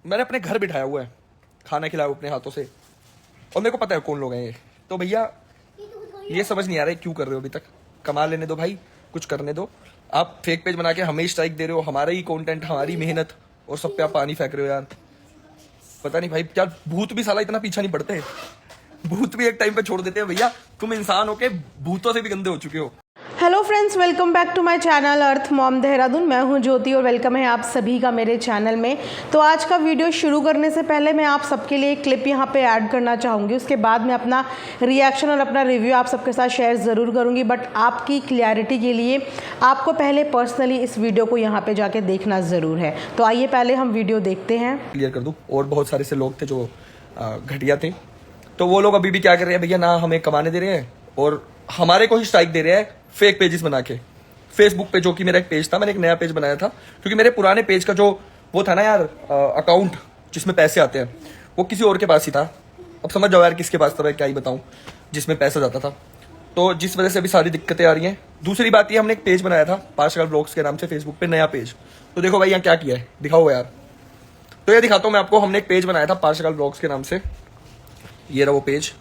मैंने अपने घर बिठाया हुआ है, खाना खिलाया अपने हाथों से, और मेरे को पता है कौन लोग हैं ये। तो भैया ये समझ नहीं आ रहा है क्यों कर रहे हो अभी तक। कमा लेने दो भाई, कुछ करने दो। आप फेक पेज बना के हमें स्ट्राइक दे रहे हो, हमारा ही कंटेंट, हमारी मेहनत, और सब पे आप पानी फेंक रहे हो यार। पता नहीं भाई, क्या भूत भी साला इतना पीछा नहीं पड़ते? भूत भी एक टाइम पे छोड़ देते हैं भैया। तुम इंसान हो के भूतों से भी गंदे हो चुके हो। Hello friends, welcome back to my channel Earth Mom Dehradun. मैं हूं ज्योति और वेलकम है आप सभी का मेरे चैनल में। तो आज का वीडियो शुरू करने से पहले मैं आप सबके लिए एक क्लिप यहां पे ऐड करना चाहूँगी। उसके बाद मैं अपना रिएक्शन और अपना रिव्यू आप सबके साथ शेयर ज़रूर करूँगी, बट आपकी क्लैरिटी के लिए आपको पहले पर्सनली इस वीडियो को यहाँ पर जाके देखना ज़रूर है। तो आइए पहले हम वीडियो देखते हैं। क्लियर कर दूँ, और बहुत सारे से लोग थे जो घटिया थे, तो वो लोग अभी भी क्या कर रहे हैं भैया, ना हमें कमाने दे रहे हैं और हमारे को ही स्ट्राइक दे रहे हैं फेक पेजेस बना के। फेसबुक पे, जो कि मेरा एक पेज था, मैंने एक नया पेज बनाया था, क्योंकि मेरे पुराने पेज का जो वो था ना यार, अकाउंट जिसमें पैसे आते हैं, वो किसी और के पास ही था। अब समझ जाओ यार किसके पास था, मैं क्या ही बताऊं, जिसमें पैसा जाता था। तो जिस वजह से अभी सारी दिक्कतें आ रही हैं। दूसरी बात ये, हमने एक पेज बनाया था पार्शल ब्लॉग्स के नाम से, फेसबुक पे नया पेज। तो देखो भाई यहाँ क्या किया है, दिखाओ यार। तो ये दिखाता हूँ मैं आपको। हमने एक पेज बनाया था पार्शल ब्लॉग्स के नाम से, ये रहा वो पेज।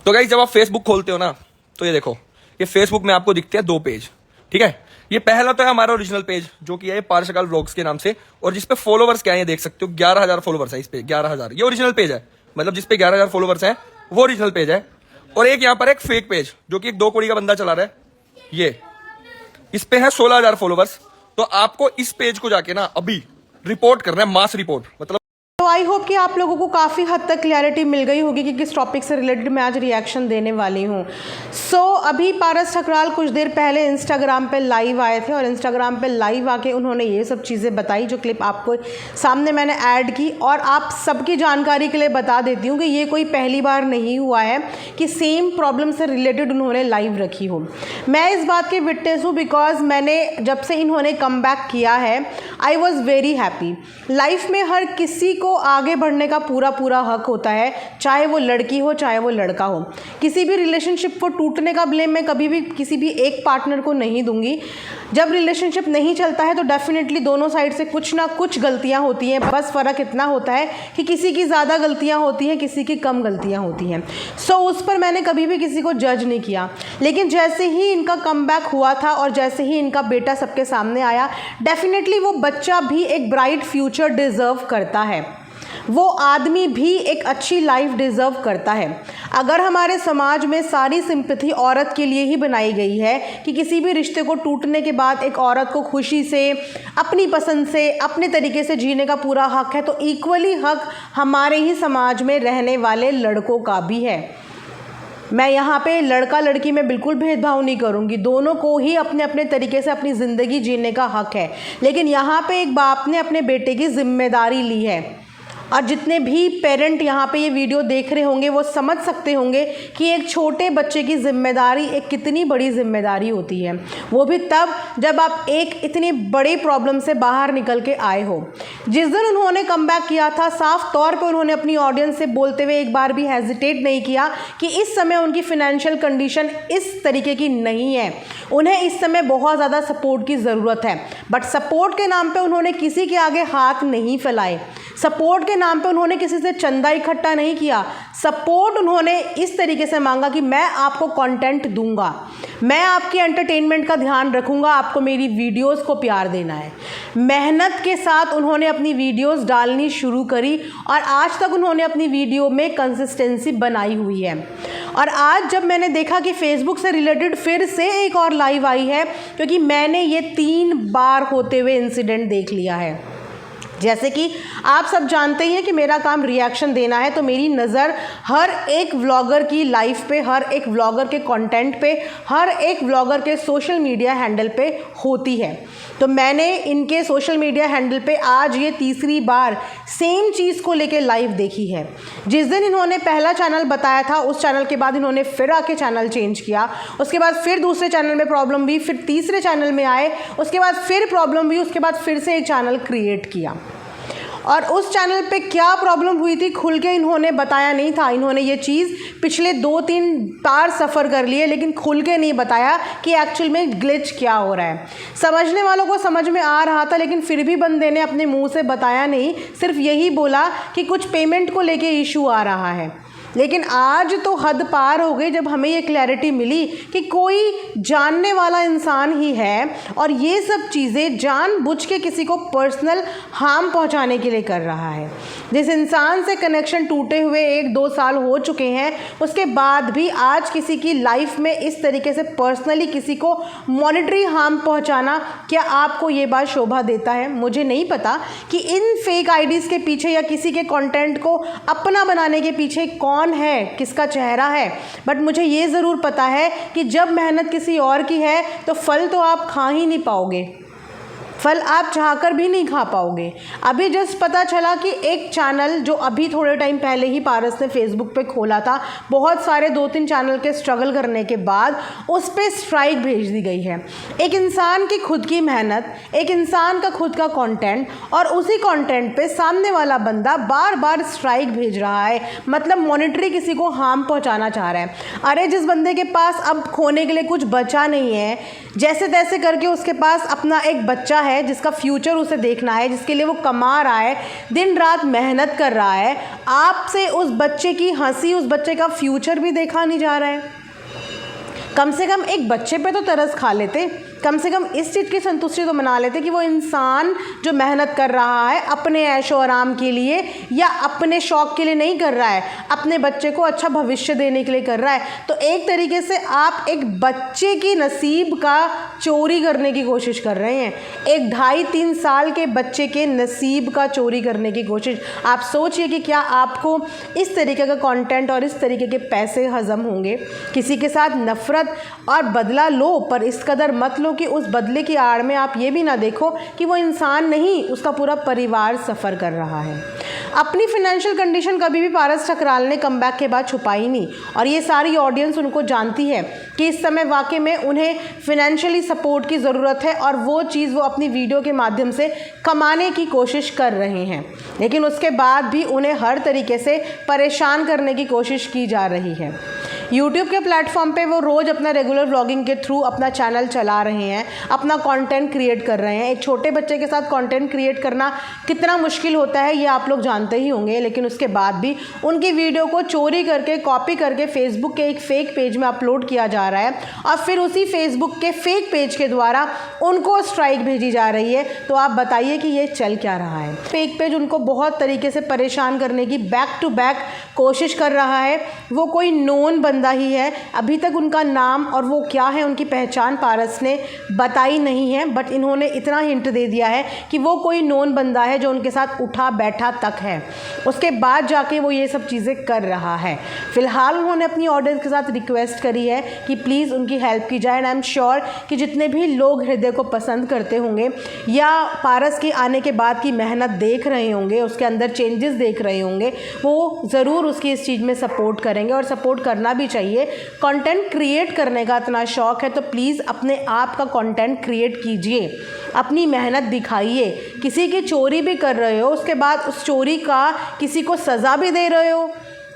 तो गाइस जब आप फेसबुक खोलते हो ना, तो ये देखो, ये फेसबुक में आपको दिखते हैं दो पेज, ठीक है। ये पहला तो है हमारा ओरिजिनल पेज, जो कि है पार्शल व्लॉग्स के नाम से, और जिसपे फॉलोवर्स क्या है ये देख सकते हो, 11,000 फॉलोवर्स है इस पे, 11,000। ये ओरिजिनल पेज है, मतलब जिसपे 11,000 फॉलोवर्स है वो ओरिजिनल पेज है। और एक यहाँ पर एक फेक पेज, जो कि एक 2 करोड़ का बंदा चला रहा है, ये इस पे है 16,000 फॉलोवर्स। तो आपको इस पेज को जाके ना अभी रिपोर्ट करना है, मास रिपोर्ट। मतलब तो आई होप कि आप लोगों को काफ़ी हद तक क्लैरिटी मिल गई होगी कि किस टॉपिक से रिलेटेड मैं आज रिएक्शन देने वाली हूँ। अभी पारस ठकराल कुछ देर पहले इंस्टाग्राम पे लाइव आए थे, और इंस्टाग्राम पे लाइव आके उन्होंने ये सब चीज़ें बताई, जो क्लिप आपको सामने मैंने ऐड की। और आप सबकी जानकारी के लिए बता देती हूँ कि ये कोई पहली बार नहीं हुआ है कि सेम प्रॉब्लम से रिलेटेड उन्होंने लाइव रखी हो। मैं इस बात के विटनेस हूँ, बिकॉज मैंने जब से इन्होंने कम बैक किया है, I was very happy. Life में हर किसी को आगे बढ़ने का पूरा हक होता है, चाहे वो लड़की हो चाहे वो लड़का हो। किसी भी रिलेशनशिप को टूटने का ब्लेम मैं कभी भी किसी भी एक पार्टनर को नहीं दूंगी। जब रिलेशनशिप नहीं चलता है तो डेफिनेटली दोनों साइड से कुछ ना कुछ गलतियां होती हैं। बस फ़र्क इतना होता है कि किसी की ज़्यादा गलतियां होती हैं, किसी की कम गलतियां होती हैं। उस पर मैंने कभी भी किसी को जज नहीं किया। लेकिन जैसे ही इनका कमबैक हुआ था और जैसे ही इनका बेटा सबके सामने आया, डेफिनेटली वो बच्चा भी एक ब्राइट फ्यूचर डिज़र्व करता है, वो आदमी भी एक अच्छी लाइफ डिज़र्व करता है। अगर हमारे समाज में सारी सिंपैथी औरत के लिए ही बनाई गई है कि किसी भी रिश्ते को टूटने के बाद एक औरत को खुशी से, अपनी पसंद से, अपने तरीके से जीने का पूरा हक है, तो इक्वली हक हमारे ही समाज में रहने वाले लड़कों का भी है। मैं यहाँ पे लड़का लड़की में बिल्कुल भेदभाव नहीं करूँगी, दोनों को ही अपने अपने तरीके से अपनी ज़िंदगी जीने का हक है। लेकिन यहाँ पे एक बाप ने अपने बेटे की जिम्मेदारी ली है, और जितने भी पेरेंट यहाँ पे ये वीडियो देख रहे होंगे वो समझ सकते होंगे कि एक छोटे बच्चे की जिम्मेदारी एक कितनी बड़ी जिम्मेदारी होती है, वो भी तब जब आप एक इतनी बड़ी प्रॉब्लम से बाहर निकल के आए हो। जिस दिन उन्होंने कमबैक किया था, साफ तौर पे उन्होंने अपनी ऑडियंस से बोलते हुए एक बार भी हेजिटेट नहीं किया कि इस समय उनकी फिनेंशियल कंडीशन इस तरीके की नहीं है, उन्हें इस समय बहुत ज़्यादा सपोर्ट की ज़रूरत है। बट सपोर्ट के नाम पर उन्होंने किसी के आगे हाथ नहीं फैलाए, सपोर्ट के नाम पे उन्होंने किसी से चंदा इकट्ठा नहीं किया। सपोर्ट उन्होंने इस तरीके से मांगा कि मैं आपको कंटेंट दूंगा, मैं आपके एंटरटेनमेंट का ध्यान रखूंगा, आपको मेरी वीडियोस को प्यार देना है। मेहनत के साथ उन्होंने अपनी वीडियोस डालनी शुरू करी, और आज तक उन्होंने अपनी वीडियो में कंसिस्टेंसी बनाई हुई है। और आज जब मैंने देखा कि फेसबुक से रिलेटेड फिर से एक और लाइव आई है, क्योंकि मैंने ये 3 बार होते हुए इंसिडेंट देख लिया है। जैसे कि आप सब जानते ही हैं कि मेरा काम रिएक्शन देना है, तो मेरी नज़र हर एक व्लॉगर की लाइफ पे, हर एक व्लॉगर के कंटेंट पे, हर एक व्लॉगर के सोशल मीडिया हैंडल पे होती है। तो मैंने इनके सोशल मीडिया हैंडल पे आज ये तीसरी बार सेम चीज़ को लेके लाइव देखी है। जिस दिन इन्होंने पहला चैनल बताया था, उस चैनल के बाद इन्होंने फिर आके चैनल चेंज किया, उसके बाद फिर दूसरे चैनल में प्रॉब्लम हुई, फिर तीसरे चैनल में आए, उसके बाद फिर प्रॉब्लम हुई, उसके बाद फिर से एक चैनल क्रिएट किया। और उस चैनल पे क्या प्रॉब्लम हुई थी खुल के इन्होंने बताया नहीं था। इन्होंने ये चीज़ पिछले 2-3 बार सफ़र कर लिए लेकिन खुल के नहीं बताया कि एक्चुअल में ग्लिच क्या हो रहा है। समझने वालों को समझ में आ रहा था लेकिन फिर भी बंदे ने अपने मुंह से बताया नहीं, सिर्फ यही बोला कि कुछ पेमेंट को लेके इशू आ रहा है। लेकिन आज तो हद पार हो गई जब हमें ये क्लैरिटी मिली कि कोई जानने वाला इंसान ही है और ये सब चीज़ें जानबूझ के किसी को पर्सनल हार्म पहुंचाने के लिए कर रहा है। जिस इंसान से कनेक्शन टूटे हुए 1-2 साल हो चुके हैं उसके बाद भी आज किसी की लाइफ में इस तरीके से पर्सनली किसी को मॉनेटरी हार्म पहुंचाना, क्या आपको ये बात शोभा देता है? मुझे नहीं पता कि इन फेक आईडीज़ के पीछे या किसी के कंटेंट को अपना बनाने के पीछे कौन है, किसका चेहरा है, बट मुझे ये ज़रूर पता है कि जब मेहनत किसी और की है तो फल तो आप खा ही नहीं पाओगे, फल आप चाहकर भी नहीं खा पाओगे। अभी जस्ट पता चला कि एक चैनल जो अभी थोड़े टाइम पहले ही पारस ने फेसबुक पे खोला था, बहुत सारे 2-3 चैनल के स्ट्रगल करने के बाद उस पर स्ट्राइक भेज दी गई है। एक इंसान की खुद की मेहनत, एक इंसान का खुद का कंटेंट और उसी कंटेंट पे सामने वाला बंदा बार बार स्ट्राइक भेज रहा है, मतलब मॉनेटरी किसी को हार्म पहुँचाना चाह रहा है। अरे जिस बंदे के पास अब खोने के लिए कुछ बचा नहीं है, जैसे तैसे करके उसके पास अपना एक बच्चा है जिसका फ्यूचर उसे देखना है, जिसके लिए वो कमा रहा है, दिन रात मेहनत कर रहा है, आपसे उस बच्चे की हंसी, उस बच्चे का फ्यूचर भी देखा नहीं जा रहा है। कम से कम एक बच्चे पे तो तरस खा लेते, कम से कम इस चीज़ की संतुष्टि तो मना लेते कि वो इंसान जो मेहनत कर रहा है अपने ऐशो आराम के लिए या अपने शौक़ के लिए नहीं कर रहा है, अपने बच्चे को अच्छा भविष्य देने के लिए कर रहा है। तो एक तरीके से आप एक बच्चे की नसीब का चोरी करने की कोशिश कर रहे हैं, एक 2.5-3 साल के बच्चे के नसीब का चोरी करने की कोशिश। आप सोचिए कि क्या आपको इस तरीके का कंटेंट और इस तरीके के पैसे हज़म होंगे? किसी के साथ नफ़रत और बदला लो, पर इस कदर मत लो कि उस बदले की आड़ में आप ये भी ना देखो कि वो इंसान नहीं, उसका पूरा परिवार सफ़र कर रहा है। अपनी फाइनेंशियल कंडीशन कभी भी पारस ठकराल ने कमबैक के बाद छुपाई नहीं और ये सारी ऑडियंस उनको जानती है कि इस समय वाकई में उन्हें फाइनेंशियली सपोर्ट की ज़रूरत है और वो चीज़ वो अपनी वीडियो के माध्यम से कमाने की कोशिश कर रहे हैं, लेकिन उसके बाद भी उन्हें हर तरीके से परेशान करने की कोशिश की जा रही है। यूट्यूब के प्लेटफॉर्म पे वो रोज़ अपना रेगुलर व्लॉगिंग के थ्रू अपना चैनल चला रहे हैं, अपना कंटेंट क्रिएट कर रहे हैं। एक छोटे बच्चे के साथ कंटेंट क्रिएट करना कितना मुश्किल होता है ये आप लोग जानते ही होंगे, लेकिन उसके बाद भी उनकी वीडियो को चोरी करके, कॉपी करके फेसबुक के एक फ़ेक पेज में अपलोड किया जा रहा है और फिर उसी फेसबुक के फ़ेक पेज के द्वारा उनको स्ट्राइक भेजी जा रही है। तो आप बताइए कि ये चल क्या रहा है? फ़ेक पेज उनको बहुत तरीके से परेशान करने की बैक टू बैक कोशिश कर रहा है। वो कोई नोन बंदा ही है, अभी तक उनका नाम और वो क्या है, उनकी पहचान पारस ने बताई नहीं है, बट इन्होंने इतना हिंट दे दिया है कि वो कोई नोन बंदा है जो उनके साथ उठा बैठा तक है, उसके बाद जाके वो ये सब चीज़ें कर रहा है। फ़िलहाल उन्होंने अपनी ऑडियंस के साथ रिक्वेस्ट करी है कि प्लीज़ उनकी हेल्प की जाए एंड आई एम श्योर कि जितने भी लोग हृदय को पसंद करते होंगे या पारस के आने के बाद की मेहनत देख रहे होंगे, उसके अंदर चेंजेस देख रहे होंगे, वो ज़रूर उसकी इस चीज़ में सपोर्ट करेंगे और सपोर्ट करना भी चाहिए। कंटेंट क्रिएट करने का इतना शौक़ है तो प्लीज़ अपने आप का कंटेंट क्रिएट कीजिए, अपनी मेहनत दिखाइए। किसी की चोरी भी कर रहे हो, उसके बाद उस चोरी का किसी को सज़ा भी दे रहे हो।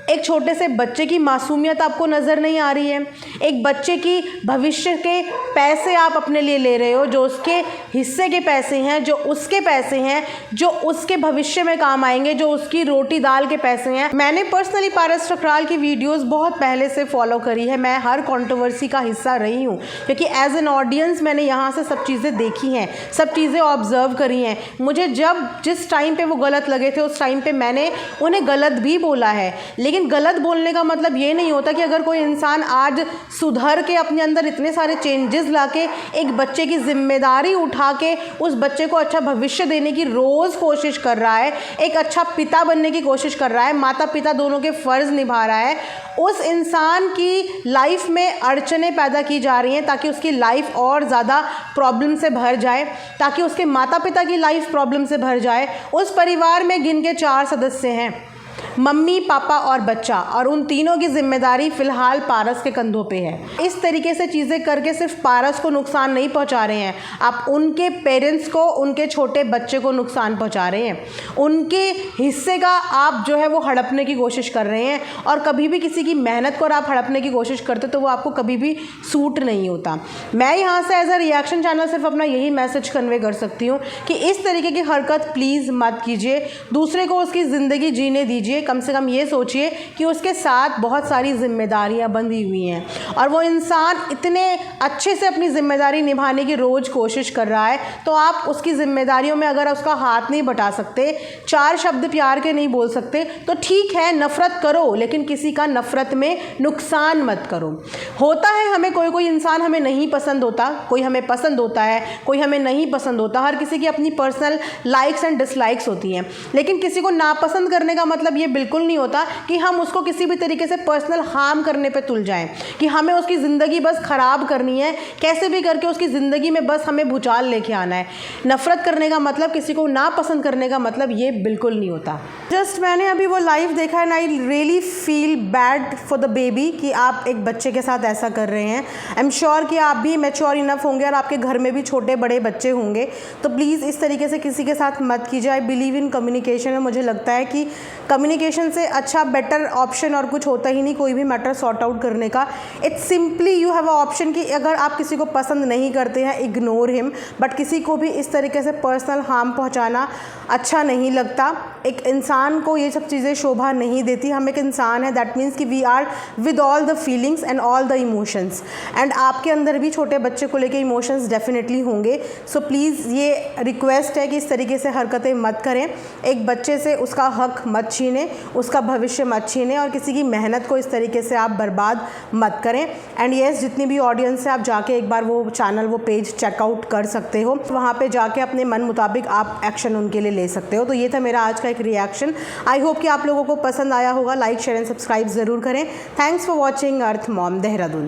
एक छोटे से बच्चे की मासूमियत आपको नज़र नहीं आ रही है, एक बच्चे की भविष्य के पैसे आप अपने लिए ले रहे हो, जो उसके हिस्से के पैसे हैं, जो उसके पैसे हैं, जो उसके भविष्य में काम आएंगे, जो उसकी रोटी दाल के पैसे हैं। मैंने पर्सनली पारस ठकराल की वीडियोस बहुत पहले से फॉलो करी है, मैं हर कंट्रोवर्सी का हिस्सा रही हूँ क्योंकि एज एन ऑडियंस मैंने यहाँ से सब चीज़ें देखी हैं, सब चीज़ें ऑब्जर्व करी हैं। मुझे जब जिस टाइम पर वो गलत लगे थे उस टाइम पर मैंने उन्हें गलत भी बोला है, लेकिन गलत बोलने का मतलब ये नहीं होता कि अगर कोई इंसान आज सुधर के अपने अंदर इतने सारे चेंजेस लाके एक बच्चे की जिम्मेदारी उठा के उस बच्चे को अच्छा भविष्य देने की रोज़ कोशिश कर रहा है, एक अच्छा पिता बनने की कोशिश कर रहा है, माता पिता दोनों के फ़र्ज़ निभा रहा है, उस इंसान की लाइफ में अड़चनें पैदा की जा रही हैं ताकि उसकी लाइफ और ज़्यादा प्रॉब्लम से भर जाए, ताकि उसके माता पिता की लाइफ प्रॉब्लम से भर जाए। उस परिवार में गिन के 4 सदस्य हैं, मम्मी, पापा और बच्चा, और उन तीनों की जिम्मेदारी फ़िलहाल पारस के कंधों पे है। इस तरीके से चीज़ें करके सिर्फ पारस को नुकसान नहीं पहुंचा रहे हैं, आप उनके पेरेंट्स को, उनके छोटे बच्चे को नुकसान पहुंचा रहे हैं। उनके हिस्से का आप जो है वो हड़पने की कोशिश कर रहे हैं, और कभी भी किसी की मेहनत को आप हड़पने की कोशिश करते तो वो आपको कभी भी सूट नहीं होता। मैं यहाँ से एज अ रिएक्शन चैनल सिर्फ अपना यही मैसेज कन्वे कर सकती हूँ कि इस तरीके की हरकत प्लीज़ मत कीजिए। दूसरे को उसकी ज़िंदगी जीने दीजिए। कम से कम ये सोचिए कि उसके साथ बहुत सारी जिम्मेदारियाँ बंधी हुई हैं, और वो इंसान इतने अच्छे से अपनी जिम्मेदारी निभाने की रोज़ कोशिश कर रहा है, तो आप उसकी जिम्मेदारियों में अगर उसका हाथ नहीं बटा सकते, 4 शब्द प्यार के नहीं बोल सकते, तो ठीक है, नफ़रत करो, लेकिन किसी का नफ़रत में नुकसान मत करो। होता है हमें कोई इंसान हमें नहीं पसंद होता, कोई हमें पसंद होता है, कोई हमें नहीं पसंद होता। हर किसी की अपनी पर्सनल लाइक्स एंड डिसलाइक्स होती हैं, लेकिन किसी को नापसंद करने का मतलब ये बिल्कुल नहीं होता कि हम उसको किसी भी तरीके से पर्सनल हार्म करने पे तुल जाएं, कि हमें उसकी ज़िंदगी बस ख़राब करनी है, कैसे भी करके उसकी ज़िंदगी में बस हमें भूचाल लेके आना है। नफ़रत करने का मतलब, किसी को नापसंद करने का मतलब ये बिल्कुल नहीं होता। जस्ट मैंने अभी वो लाइव देखा and I really feel bad for the baby कि आप एक बच्चे के साथ ऐसा कर रहे हैं। आई एम श्योर कि आप भी मैच्योर इनफ होंगे और आपके घर में भी छोटे बड़े बच्चे होंगे, तो प्लीज़ इस तरीके से किसी के साथ मत कीजिए। आई बिलीव इन कम्युनिकेशन, और मुझे लगता है कि कम्युनिकेशन से अच्छा बेटर ऑप्शन और कुछ होता ही नहीं कोई भी मैटर सॉर्ट आउट करने का। It's simply you have a option कि अगर आप किसी को पसंद नहीं करते हैं, इग्नोर हिम, बट किसी को भी इस तरीके से पर्सनल हार्म पहुंचाना अच्छा नहीं लगता। एक इंसान को ये सब चीज़ें शोभा नहीं देती। हम एक इंसान है, दैट मीन्स कि we are with all the feelings and all the emotions, and आपके अंदर भी छोटे बच्चे को लेके इमोशंस डेफिनेटली होंगे। सो प्लीज़ ये रिक्वेस्ट है कि इस तरीके से हरकतें मत करें। एक बच्चे से उसका हक मत छीनें, उसका भविष्य मत छीनें, और किसी की मेहनत को इस तरीके से आप बर्बाद मत करें। एंड येस, जितनी भी ऑडियंस है, आप जाके एक बार वो चैनल, वो पेज चेकआउट कर सकते हो, वहाँ पे जाके अपने मन मुताबिक आप एक्शन उनके लिए ले सकते हो। तो ये था मेरा आज का एक रिएक्शन। आई होप कि आप लोगों को पसंद आया होगा। लाइक, शेयर एंड सब्सक्राइब ज़रूर करें। Thanks for watching earth Mom Dehradun.